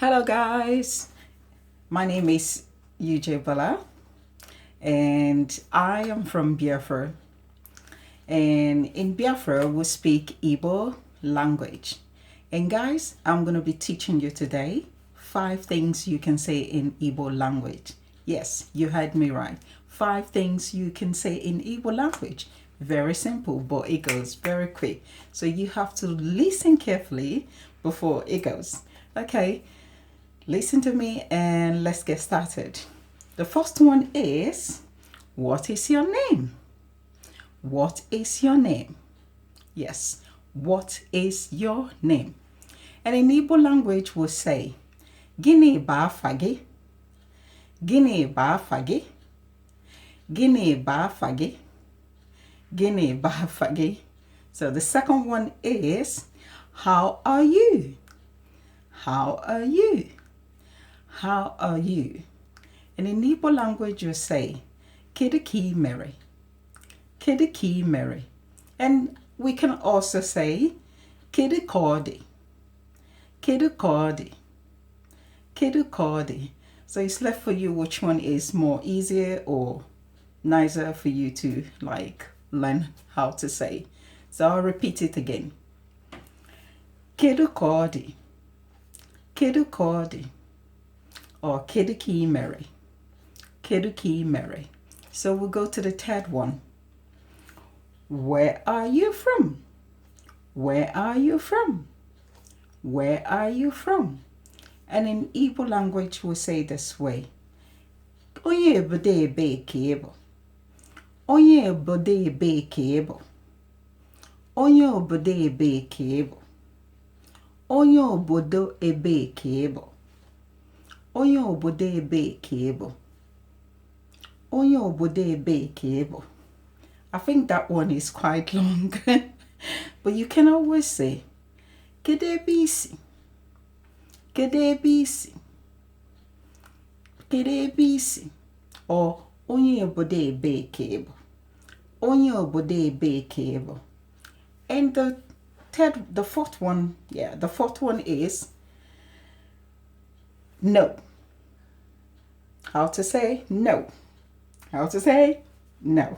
Hello guys, my name is UJ Bala and I am from Biafra, and in Biafra we speak Igbo language. And guys, I'm going to be teaching you today 5 things you can say in Igbo language. Yes, you heard me right. 5 things you can say in Igbo language. Very simple, but it goes very quick. So you have to listen carefully before it goes. Okay, listen to me and let's get started. The first one is, what is your name? What is your name? Yes, what is your name? And in Igbo language we'll say, Gini ba afa gị? Gini ba afa gị? Gini ba afa gị? Gini ba afa gị? So the second one is, how are you? How are you? How are you? And in Igbo language you say, Kidiki Mary. Kidiki Mary. And we can also say, Kidikodi. Kidikodi. Kidikodi. So it's left for you which one is more easier or nicer for you to learn how to say. So I'll repeat it again. Kidikodi. Kidikodi. Or Kidiki Mary. Kidiki Mary. So we'll go to the third one. Where are you from? Where are you from? Where are you from? And in Igbo language we'll say this way. Onye obodo ebe ka ị bụ? Onye obodo ebe ka ị bụ? Onye obodo ebe ka ị bụ? Onye obodo ebe ka ị bụ? Onye obodo ebe ka ị bụ? Onye obodo ebe ka ị bụ? I think that one is quite long. But you can always say, Kedu ebe isi? Kedu ebe isi? Kedu ebe isi? Or onye obodo ebe ka ị bụ? Onye obodo ebe ka ị bụ? And the fourth one is no. How to say no? How to say no?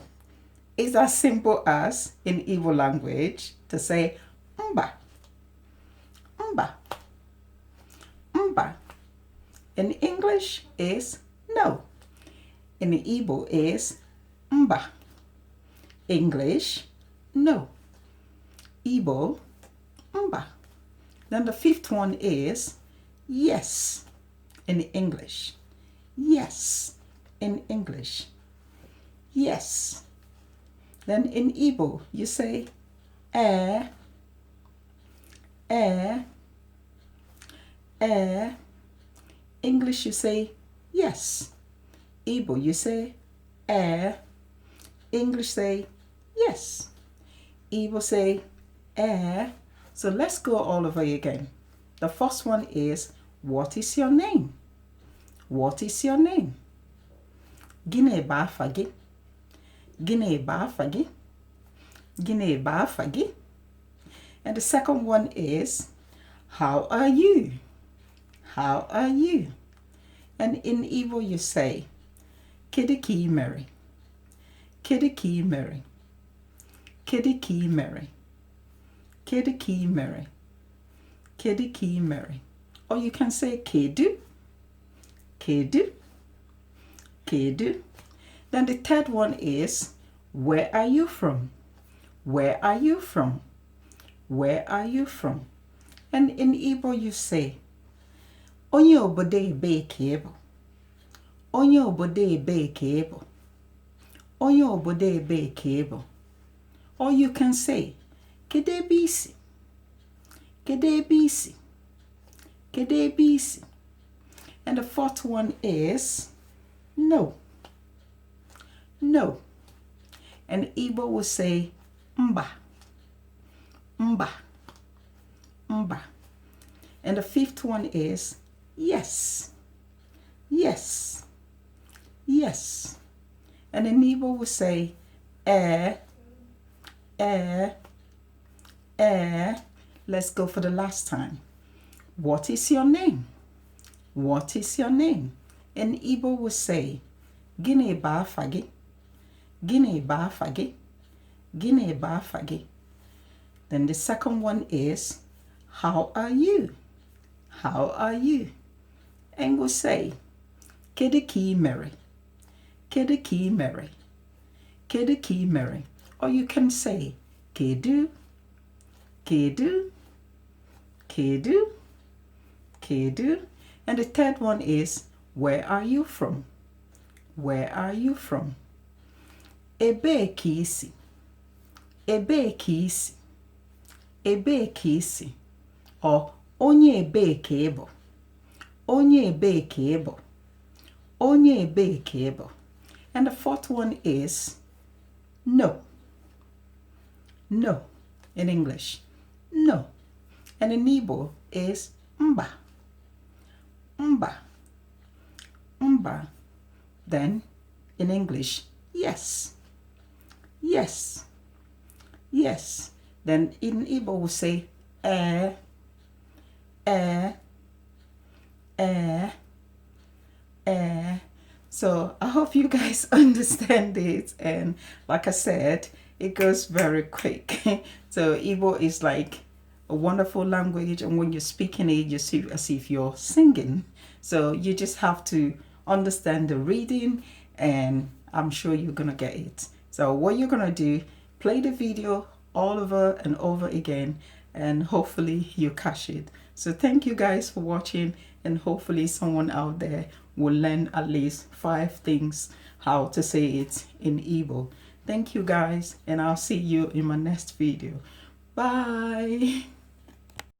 It's as simple as in Igbo language to say mba. Mba. Mba. In English is no. In Igbo is mba. English, no. Igbo, mba. Then the fifth one is yes in English. Yes in English. Yes. Then in Igbo you say eh, eh, eh. English you say yes. Igbo you say eh. English say yes. Igbo say eh. So let's go all over again. The first one is, what is your name? What is your name? Gini ba afa gị? Gini ba afa gị? Gini ba afa gị? And the second one is, how are you? How are you? And in Igbo you say, Kidiki Mary. Kidiki Mary. Kidiki Mary. Kidiki Mary. Kidiki Mary. Or you can say Kedu. Kedu. Kedu. Then the third one is, where are you from? Where are you from? Where are you from? And in Igbo you say, Onye obodo ebe ka ị bụ? Onye obodo ebe ka ị bụ? Onye obodo ebe ka ị bụ? Or you can say, Kedu ebe isi? Kedu ebe isi? Kedu ebe isi? And the fourth one is no. No. And Igbo will say mba. Mba. Mba. And the fifth one is yes. Yes. Yes. And in Igbo will say eh. Let's go for the last time. What is your name? What is your name? In Igbo we say, Gịnị bụ afa gị? Gịnị bụ afa gị? Gịnị bụ afa gị? Then the second one is, how are you? How are you? And we say, Kedu ka ị mere? Kedu ka ị mere? Kedu ka ị mere? Or you can say, Kedu, Kedu, Kedu, Kedu. And the third one is, where are you from? Where are you from? Ebee ka ị si? Ebee ka ị si? Ebee ka ị si? Or onye ebee ka ị bụ? Onye ebee ka ị bụ? Onye ebee ka ị bụ? And the fourth one is no. No in English. No. And in Igbo is mba. Mba. Mba. Then in English, yes. Yes. Yes. Then in Igbo we say eh, eh, eh, eh. So I hope you guys understand it. And like I said, it goes very quick. So Igbo is like a wonderful language, and when you're speaking it, you see as if you're singing. So you just have to understand the reading, and I'm sure you're gonna get it. So what you're gonna do, play the video all over and over again, and hopefully you catch it. So thank you guys for watching, and hopefully someone out there will learn at least 5 things how to say it in Igbo. Thank you guys, and I'll see you in my next video. Bye.